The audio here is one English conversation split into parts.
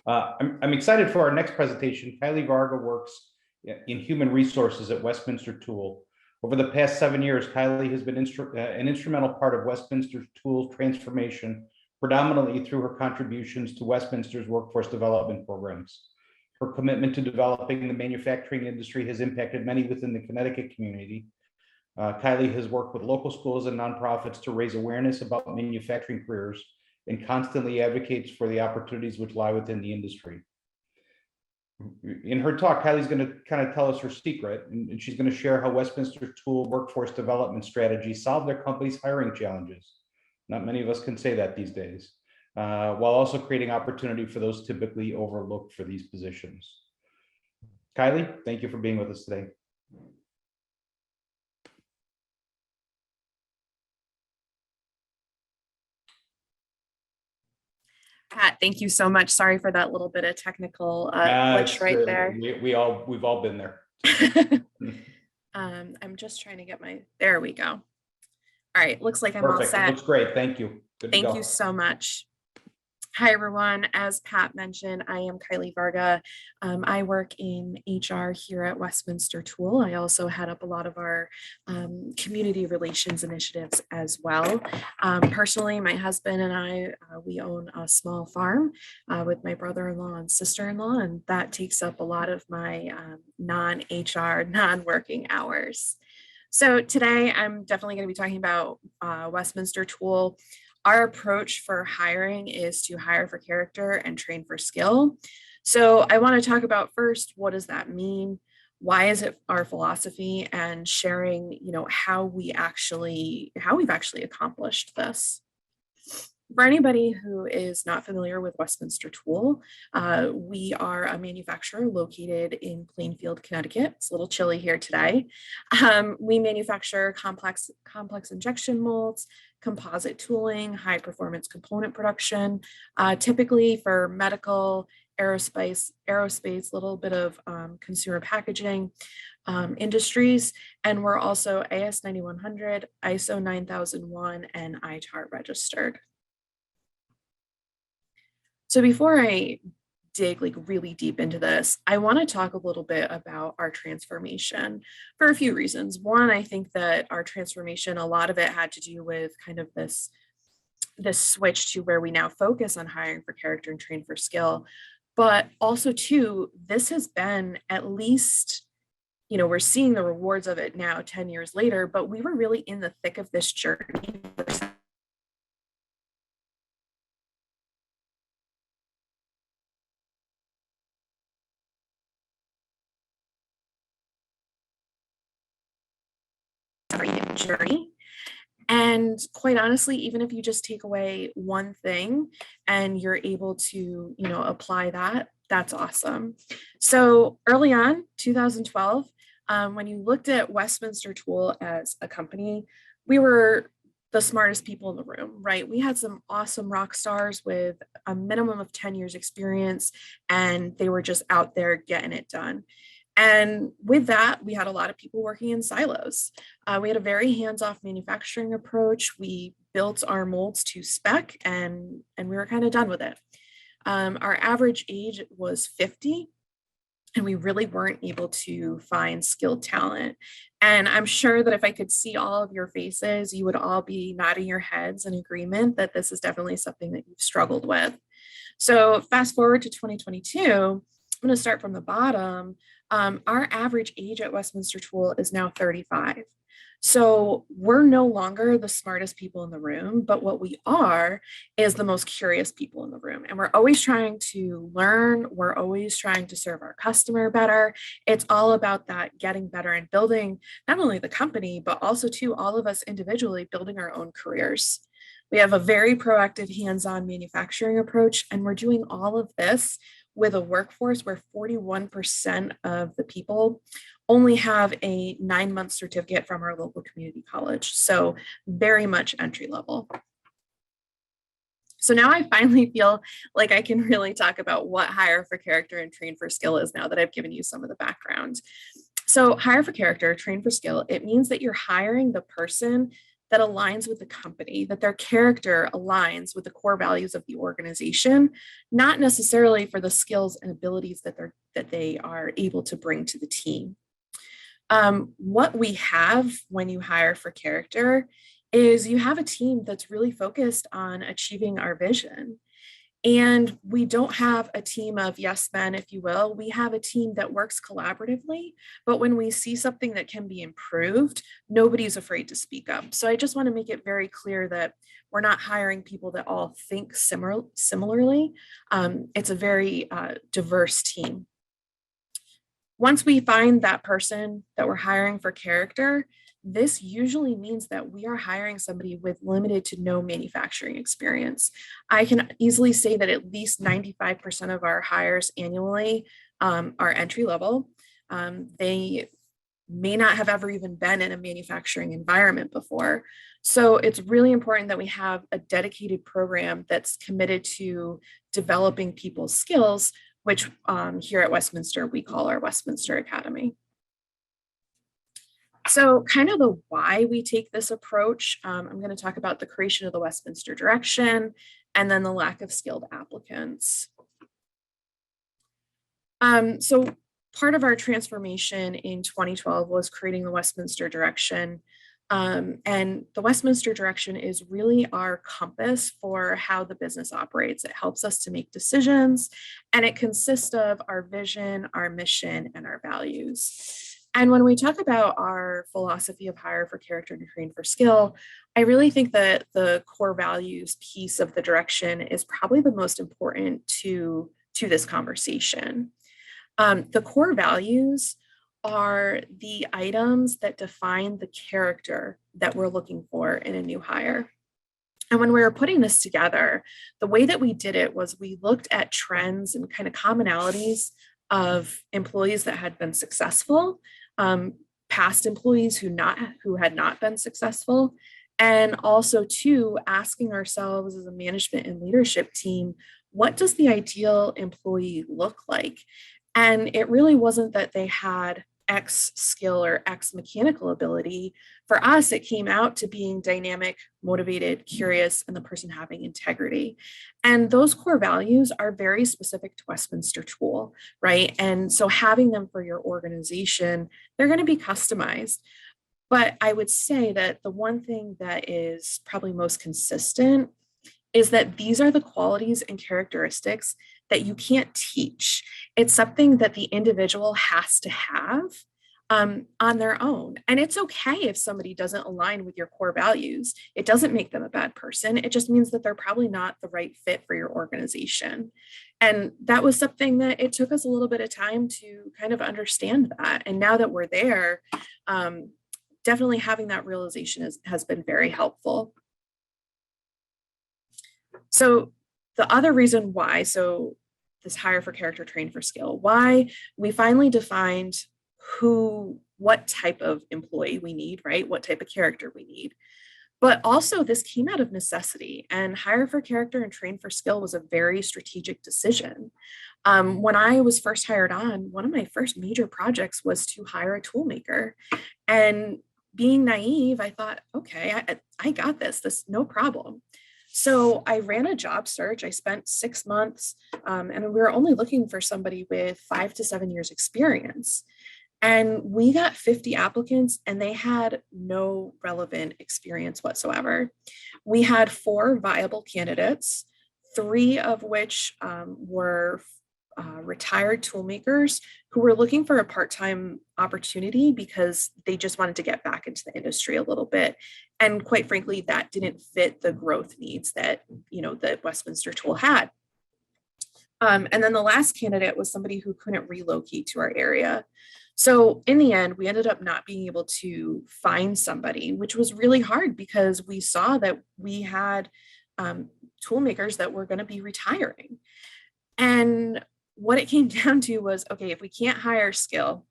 I'm excited for our next presentation. Kylee Varga works in human resources at Westminster Tool. Over the past 7 years, Kylee has been an instrumental part of Westminster Tool's transformation, predominantly through her contributions to Westminster's workforce development programs. Her commitment to developing the manufacturing industry has impacted many within the Connecticut community. Kylee has worked with local schools and nonprofits to raise awareness about manufacturing careers and constantly advocates for the opportunities which lie within the industry. In her talk, Kylie's going to kind of tell us her secret, and she's going to share how Westminster Tool workforce development strategies solve their company's hiring challenges. Not many of us can say that these days, while also creating opportunity for those typically overlooked for these positions. Kylee, thank you for being with us today. Pat, thank you so much. Sorry for that little bit of technical glitch right there. We've all been there. I'm just trying to get there we go. All right, looks like I'm Perfect. all set. It looks great. Thank you. Thank you so much. Hi, everyone. As Pat mentioned, I am Kylee Varga. I work in HR here at Westminster Tool. I also head up a lot of our community relations initiatives as well. Personally, my husband and I, we own a small farm with my brother-in-law and sister-in-law, and that takes up a lot of my non-HR, non-working hours. So today, I'm definitely going to be talking about Westminster Tool. Our approach for hiring is to hire for character and train for skill. So I want to talk about first, what does that mean? Why is it our philosophy, and sharing, how we've actually accomplished this. For anybody who is not familiar with Westminster Tool, we are a manufacturer located in Plainfield, Connecticut. It's a little chilly here today. We manufacture complex injection molds, composite tooling, high performance component production, typically for medical, aerospace, a little bit of consumer packaging industries. And we're also AS 9100, ISO 9001, and ITAR registered. So before I dig really deep into this, I want to talk a little bit about our transformation for a few reasons. One, I think that our transformation, a lot of it had to do with kind of this switch to where we now focus on hiring for character and train for skill. But also too, this has been at least, we're seeing the rewards of it now 10 years later, but we were really in the thick of this journey for journey. And quite honestly, even if you just take away one thing and you're able to, apply that, that's awesome. So early on, 2012, when you looked at Westminster Tool as a company, we were the smartest people in the room, right? We had some awesome rock stars with a minimum of 10 years experience, and they were just out there getting it done. And with that, we had a lot of people working in silos. We had a very hands-off manufacturing approach. We built our molds to spec, and we were kind of done with it. Our average age was 50, and we really weren't able to find skilled talent. And I'm sure that if I could see all of your faces, you would all be nodding your heads in agreement that this is definitely something that you've struggled with. So fast forward to 2022, I'm going to start from the bottom. Our average age at Westminster Tool is now 35. So we're no longer the smartest people in the room, but what we are is the most curious people in the room. And we're always trying to learn. We're always trying to serve our customer better. It's all about that getting better and building not only the company, but also too, all of us individually building our own careers. We have a very proactive hands-on manufacturing approach, and we're doing all of this with a workforce where 41% of the people only have a 9-month certificate from our local community college. So very much entry level. So now I finally feel like I can really talk about what hire for character and train for skill is now that I've given you some of the background. So hire for character, train for skill, it means that you're hiring the person that aligns with the company, that their character aligns with the core values of the organization, not necessarily for the skills and abilities that they are able to bring to the team. What we have when you hire for character is you have a team that's really focused on achieving our vision. And we don't have a team of yes men, if you will. We have a team that works collaboratively, but when we see something that can be improved, nobody's afraid to speak up. So I just want to make it very clear that we're not hiring people that all think similarly. It's a very diverse team. Once we find that person that we're hiring for character, this usually means that we are hiring somebody with limited to no manufacturing experience. I can easily say that at least 95% of our hires annually are entry level. They may not have ever even been in a manufacturing environment before. So it's really important that we have a dedicated program that's committed to developing people's skills, which here at Westminster, we call our Westminster Academy. So kind of the why we take this approach, I'm going to talk about the creation of the Westminster Direction and then the lack of skilled applicants. So part of our transformation in 2012 was creating the Westminster Direction. And the Westminster Direction is really our compass for how the business operates. It helps us to make decisions, and it consists of our vision, our mission, and our values. And when we talk about our philosophy of hire for character and train for skill, I really think that the core values piece of the direction is probably the most important to this conversation. The core values are the items that define the character that we're looking for in a new hire. And when we were putting this together, the way that we did it was we looked at trends and kind of commonalities of employees that had been successful, past employees who had not been successful, and also too, asking ourselves as a management and leadership team, what does the ideal employee look like? And it really wasn't that they had X skill or X mechanical ability. For us, it came out to being dynamic, motivated, curious, and the person having integrity. And those core values are very specific to Westminster Tool, right? And so having them for your organization, they're going to be customized. But I would say that the one thing that is probably most consistent is that these are the qualities and characteristics that you can't teach. It's something that the individual has to have on their own. And it's okay if somebody doesn't align with your core values. It doesn't make them a bad person. It just means that they're probably not the right fit for your organization. And that was something that it took us a little bit of time to kind of understand that. And now that we're there, definitely having that realization has been very helpful. So the other reason why, so this hire for character, train for skill, why we finally defined what type of employee we need, right? What type of character we need. But also this came out of necessity, and hire for character and train for skill was a very strategic decision. When I was first hired on, one of my first major projects was to hire a tool maker. And being naive, I thought, okay, I got this, no problem. So I ran a job search. I spent 6 months, and we were only looking for somebody with 5 to 7 years experience. And we got 50 applicants, and they had no relevant experience whatsoever. We had 4 viable candidates, 3 of which were retired toolmakers who were looking for a part-time opportunity because they just wanted to get back into the industry a little bit. And quite frankly, that didn't fit the growth needs that, the Westminster Tool had. And then the last candidate was somebody who couldn't relocate to our area. So in the end, we ended up not being able to find somebody, which was really hard because we saw that we had toolmakers that were going to be retiring. And what it came down to was, okay, if we can't hire skill,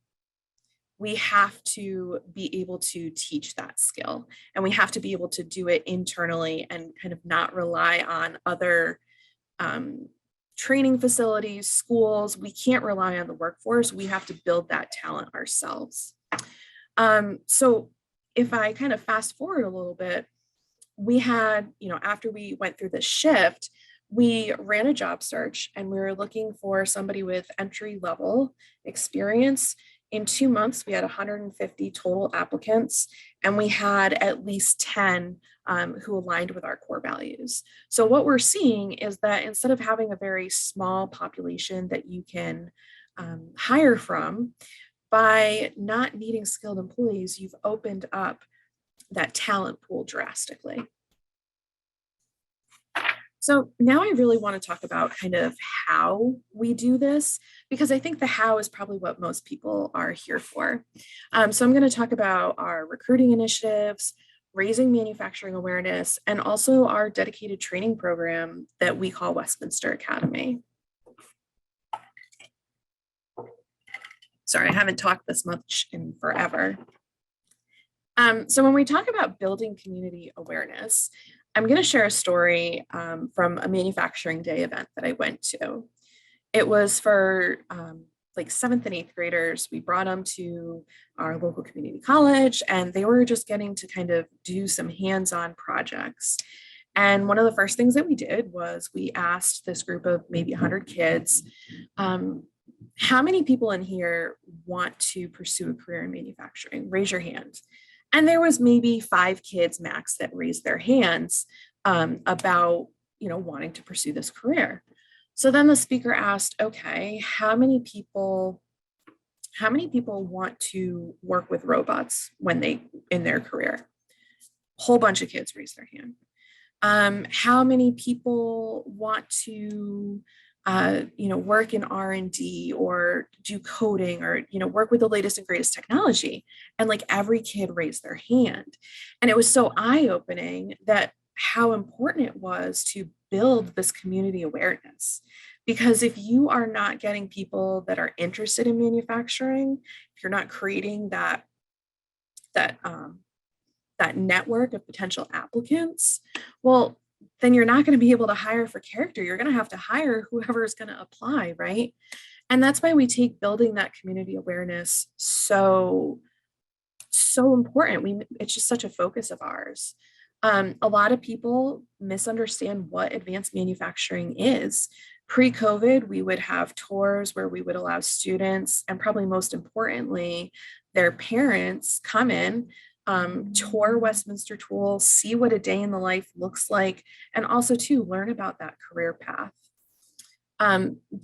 we have to be able to teach that skill, and we have to be able to do it internally and kind of not rely on other training facilities, schools. We can't rely on the workforce. We have to build that talent ourselves. So if I kind of fast forward a little bit, we had, after we went through this shift, we ran a job search and we were looking for somebody with entry level experience. In 2 months, we had 150 total applicants, and we had at least 10 who aligned with our core values. So what we're seeing is that instead of having a very small population that you can hire from, by not needing skilled employees, you've opened up that talent pool drastically. So now I really want to talk about kind of how we do this, because I think the how is probably what most people are here for. So I'm going to talk about our recruiting initiatives, raising manufacturing awareness, and also our dedicated training program that we call Westminster Academy. Sorry, I haven't talked this much in forever. So when we talk about building community awareness, I'm going to share a story from a manufacturing day event that I went to. It was for like 7th and 8th graders. We brought them to our local community college, and they were just getting to kind of do some hands-on projects. And one of the first things that we did was we asked this group of maybe 100 kids, how many people in here want to pursue a career in manufacturing? Raise your hand. And there was maybe 5 kids max that raised their hands about, wanting to pursue this career. So then the speaker asked, okay, how many people want to work with robots in their career? Whole bunch of kids raised their hand. How many people want to work in R&D or do coding or, work with the latest and greatest technology? And like every kid raised their hand. And it was so eye-opening that how important it was to build this community awareness. Because if you are not getting people that are interested in manufacturing, if you're not creating that network of potential applicants, well, then you're not going to be able to hire for character. You're going to have to hire whoever is going to apply, right? And that's why we take building that community awareness so important. It's just such a focus of ours. A lot of people misunderstand what advanced manufacturing is. Pre-COVID, we would have tours where we would allow students, and probably most importantly, their parents, come in, tour Westminster Tool, see what a day in the life looks like, and also to learn about that career path.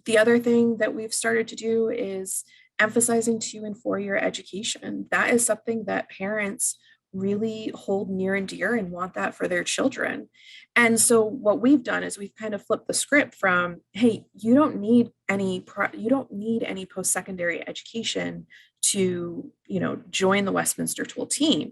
The other thing that we've started to do is emphasizing 2- and 4-year education. That is something that parents really hold near and dear and want that for their children. And so what we've done is we've kind of flipped the script from, hey, you don't need any post-secondary education to, join the Westminster Tool team.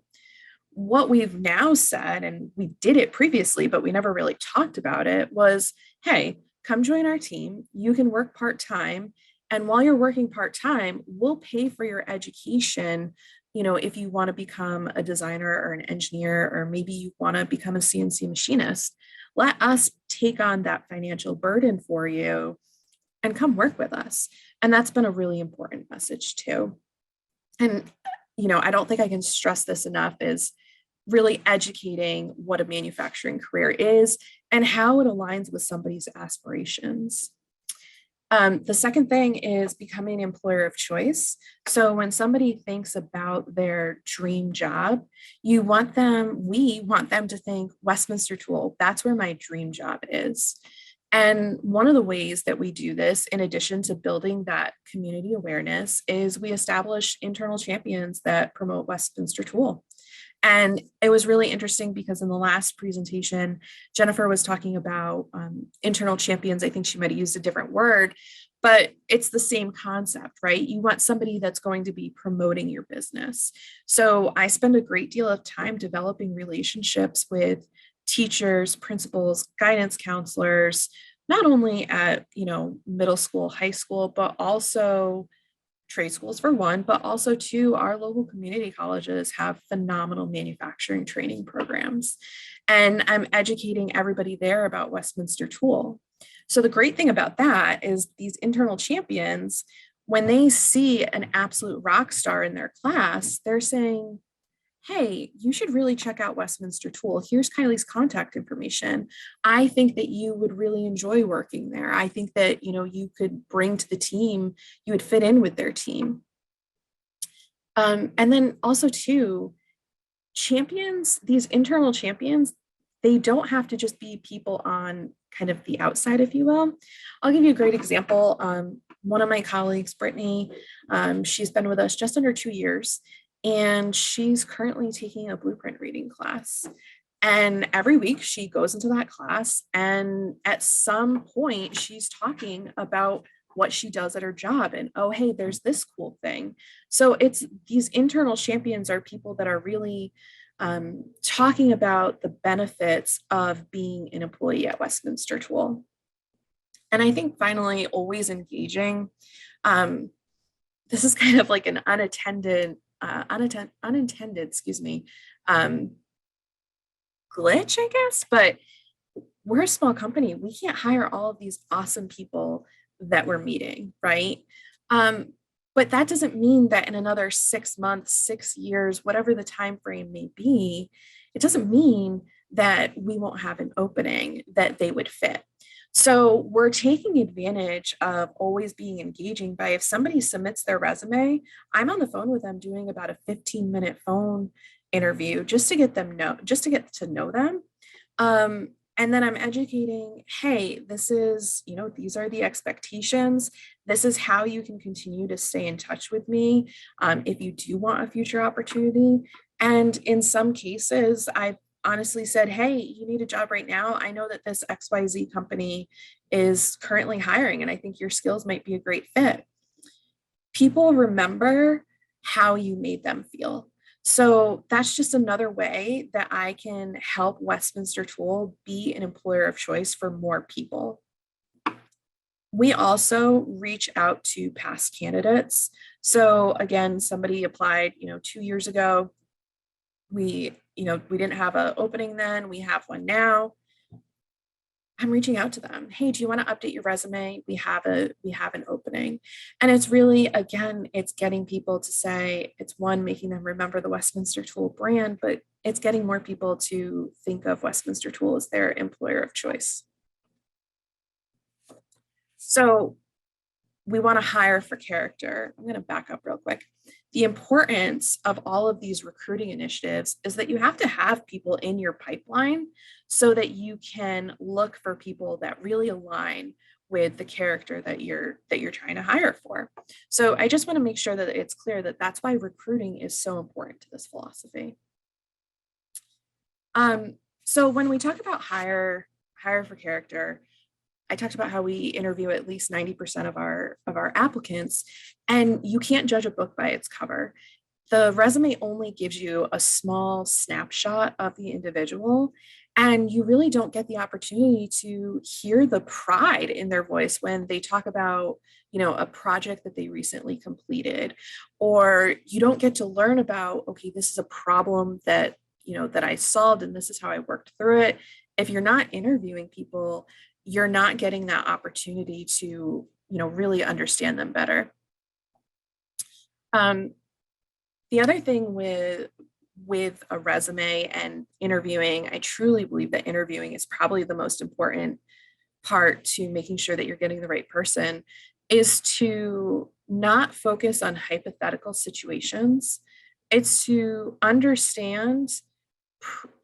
What we've now said, and we did it previously, but we never really talked about it, was, hey, come join our team. You can work part-time. And while you're working part-time, we'll pay for your education. If you want to become a designer or an engineer, or maybe you want to become a CNC machinist, let us take on that financial burden for you and come work with us. And that's been a really important message too. And, I don't think I can stress this enough, is really educating what a manufacturing career is and how it aligns with somebody's aspirations. The second thing is becoming an employer of choice. So when somebody thinks about their dream job, we want them to think Westminster Tool, that's where my dream job is. And one of the ways that we do this, in addition to building that community awareness, is we establish internal champions that promote Westminster Tool. And it was really interesting because in the last presentation, Jennifer was talking about internal champions. I think she might have used a different word, but it's the same concept, right? You want somebody that's going to be promoting your business. So I spend a great deal of time developing relationships with teachers, principals, guidance counselors, not only at, middle school, high school, but also trade schools for one, but also two, our local community colleges have phenomenal manufacturing training programs. And I'm educating everybody there about Westminster Tool. So the great thing about that is these internal champions, when they see an absolute rock star in their class, they're saying, hey, you should really check out Westminster Tool. Here's Kylie's contact information. I think that you would really enjoy working there. I think that, you could bring to the team, you would fit in with their team. And then also too, champions, these internal champions, they don't have to just be people on kind of the outside, if you will. I'll give you a great example. One of my colleagues, Brittany, she's been with us just under 2 years, and she's currently taking a blueprint reading class. And every week she goes into that class, and at some point she's talking about what she does at her job, and oh, hey, there's this cool thing. So it's these internal champions are people that are really talking about the benefits of being an employee at Westminster Tool. And I think finally, always engaging. This is kind of like an unintended, excuse me, glitch, I guess, but we're a small company. We can't hire all of these awesome people that we're meeting, right? But that doesn't mean that in another 6 months, 6 years, whatever the time frame may be, it doesn't mean that we won't have an opening that they would fit. So we're taking advantage of always being engaging by if somebody submits their resume, I'm on the phone with them doing about a 15-minute phone interview just to get to know them. And then I'm educating, hey, this is, these are the expectations. This is how you can continue to stay in touch with me if you do want a future opportunity. And in some cases, I've honestly said, hey, you need a job right now. I know that this XYZ company is currently hiring, and I think your skills might be a great fit. People remember how you made them feel. So that's just another way that I can help Westminster Tool be an employer of choice for more people. We also reach out to past candidates. So again, somebody applied, 2 years ago. We didn't have an opening then. We have one now. I'm reaching out to them. Hey, do you want to update your resume? We have an opening. And it's really, again, it's getting people to say, it's one, making them remember the Westminster Tool brand, but it's getting more people to think of Westminster Tool as their employer of choice. So we want to hire for character. I'm going to back up real quick. The importance of all of these recruiting initiatives is that you have to have people in your pipeline so that you can look for people that really align with the character that you're trying to hire for. So I just want to make sure that it's clear that that's why recruiting is so important to this philosophy. So when we talk about hire for character, I talked about how we interview at least 90% of our applicants, and you can't judge a book by its cover. The resume only gives you a small snapshot of the individual, and you really don't get the opportunity to hear the pride in their voice when they talk about, a project that they recently completed, or you don't get to learn about, okay, this is a problem that, that I solved, and this is how I worked through it. If you're not interviewing people, you're not getting that opportunity to, really understand them better. The other thing with a resume and interviewing, I truly believe that interviewing is probably the most important part to making sure that you're getting the right person, is to not focus on hypothetical situations. It's to understand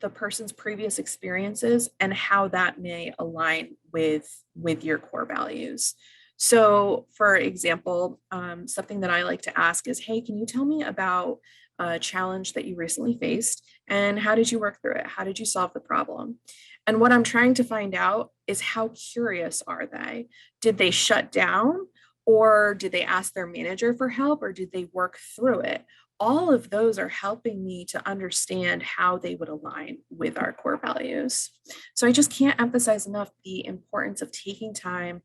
the person's previous experiences and how that may align with your core values. So for example, something that I like to ask is, hey, can you tell me about a challenge that you recently faced, and how did you work through it? How did you solve the problem? And what I'm trying to find out is, how curious are they? Did they shut down, or did they ask their manager for help, or did they work through it? All of those are helping me to understand how they would align with our core values. So I just can't emphasize enough the importance of taking time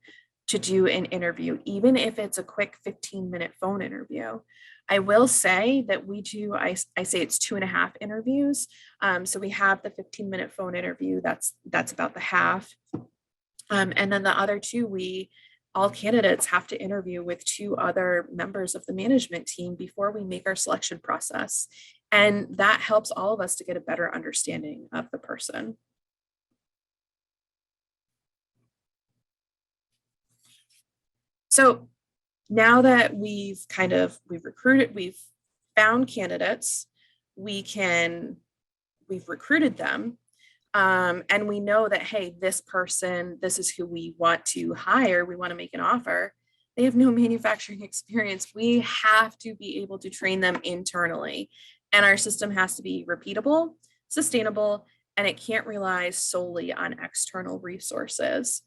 to do an interview, even if it's a quick 15-minute phone interview. I will say that we do, I say it's 2.5 interviews. So we have the 15-minute phone interview, that's about the half. And then the other two, all candidates have to interview with 2 other members of the management team before we make our selection process. And that helps all of us to get a better understanding of the person. So now that we've recruited, we've found candidates, we've recruited them, and we know that, hey, this person, this is who we want to hire, we want to make an offer. They have no manufacturing experience. We have to be able to train them internally. And our system has to be repeatable, sustainable, and it can't rely solely on external resources.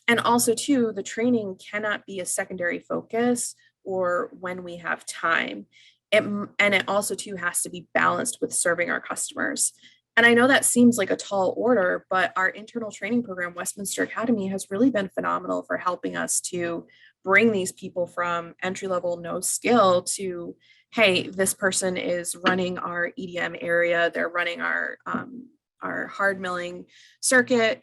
And also, too, the training cannot be a secondary focus or when we have time. And it also, too, has to be balanced with serving our customers. And I know that seems like a tall order, but our internal training program, Westminster Academy, has really been phenomenal for helping us to bring these people from entry level, no skill to, hey, this person is running our EDM area, they're running our hard milling circuit.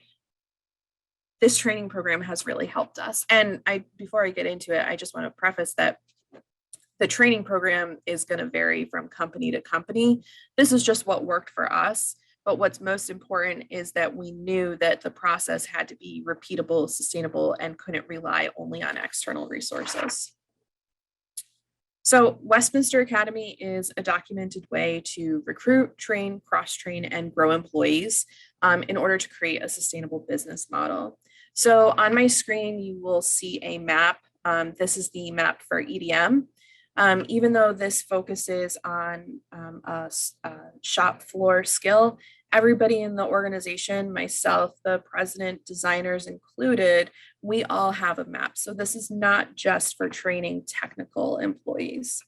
This training program has really helped us. And before I get into it, I just want to preface that the training program is going to vary from company to company. This is just what worked for us. But what's most important is that we knew that the process had to be repeatable, sustainable, and couldn't rely only on external resources. So Westminster Academy is a documented way to recruit, train, cross-train, and grow employees in order to create a sustainable business model. So on my screen, you will see a map. This is the map for EDM. Even though this focuses on a shop floor skill, everybody in the organization, myself, the president, designers included, we all have a map. So this is not just for training technical employees.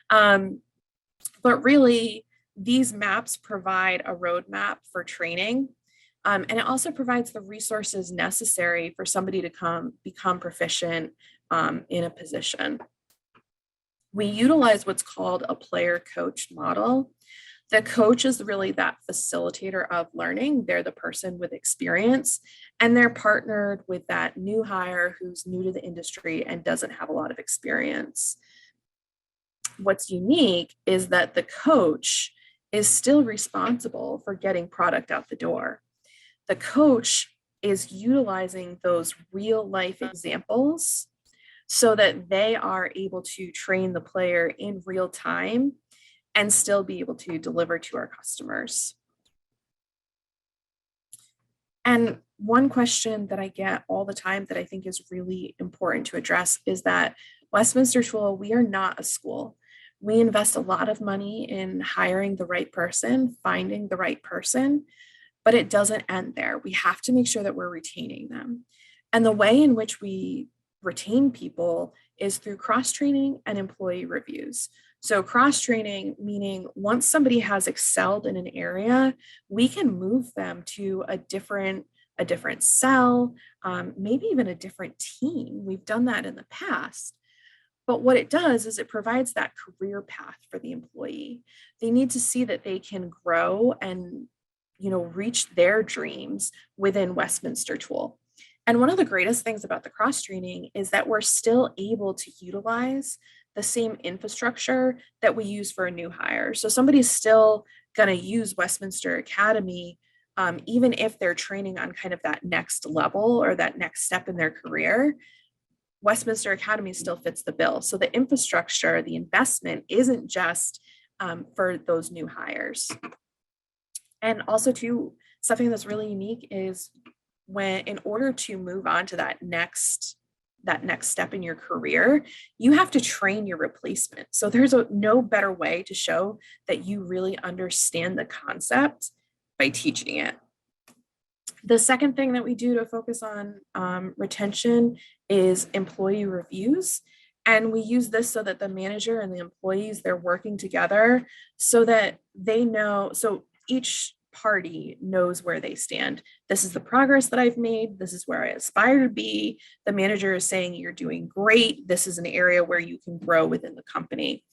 But really, these maps provide a roadmap for training. And it also provides the resources necessary for somebody to become proficient in a position. We utilize what's called a player coach model. The coach is really that facilitator of learning. They're the person with experience, and they're partnered with that new hire who's new to the industry and doesn't have a lot of experience. What's unique is that the coach is still responsible for getting product out the door. The coach is utilizing those real life examples so that they are able to train the player in real time and still be able to deliver to our customers. And one question that I get all the time that I think is really important to address is that Westminster Tool, we are not a school. We invest a lot of money in hiring the right person, finding the right person, but it doesn't end there. We have to make sure that we're retaining them. And the way in which we retain people is through cross-training and employee reviews. So cross-training, meaning once somebody has excelled in an area, we can move them to a different cell, maybe even a different team. We've done that in the past. But what it does is it provides that career path for the employee. They need to see that they can grow and, reach their dreams within Westminster Tool. And one of the greatest things about the cross-training is that we're still able to utilize the same infrastructure that we use for a new hire. So somebody's still going to use Westminster Academy, even if they're training on kind of that next level or that next step in their career. Westminster Academy still fits the bill. So the infrastructure, the investment isn't just for those new hires. And also too, something that's really unique is when, in order to move on to that next step in your career, you have to train your replacement. So there's no better way to show that you really understand the concept by teaching it. The second thing that we do to focus on retention is employee reviews. And we use this so that the manager and the employees, they're working together so that they know, so each party knows where they stand. This is the progress that I've made. This is where I aspire to be. The manager is saying you're doing great. This is an area where you can grow within the company.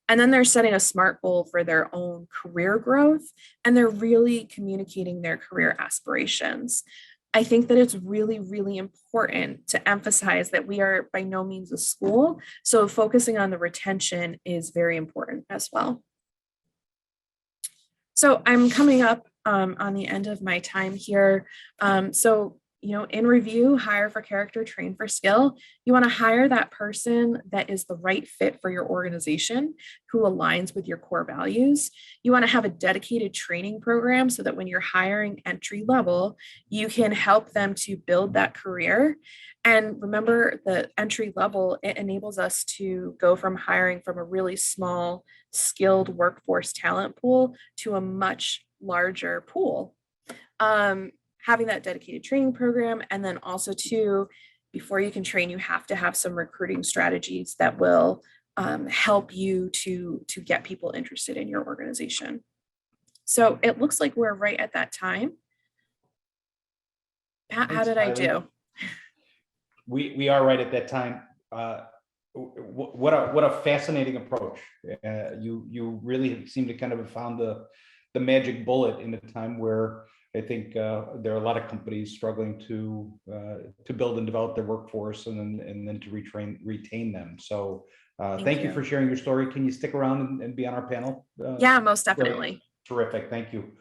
And then they're setting a SMART goal for their own career growth, and they're really communicating their career aspirations. I think that it's really, really important to emphasize that we are by no means a school. So focusing on the retention is very important as well. So I'm coming up on the end of my time here. So, in review, hire for character, train for skill. You want to hire that person that is the right fit for your organization, who aligns with your core values. You want to have a dedicated training program so that when you're hiring entry level, you can help them to build that career. And remember, the entry level, it enables us to go from hiring from a really small, skilled workforce talent pool to a much larger pool. Having that dedicated training program, and then also too, before you can train, you have to have some recruiting strategies that will help you to get people interested in your organization. So it looks like we're right at that time. Pat, how Thanks, did I Kylee. do? We are right at that time. What a fascinating approach. You really seem to kind of have found the magic bullet in a time where I think there are a lot of companies struggling to build and develop their workforce and then to retain them. So thank you for sharing your story. Can you stick around and be on our panel? Yeah, most definitely. Terrific. Thank you.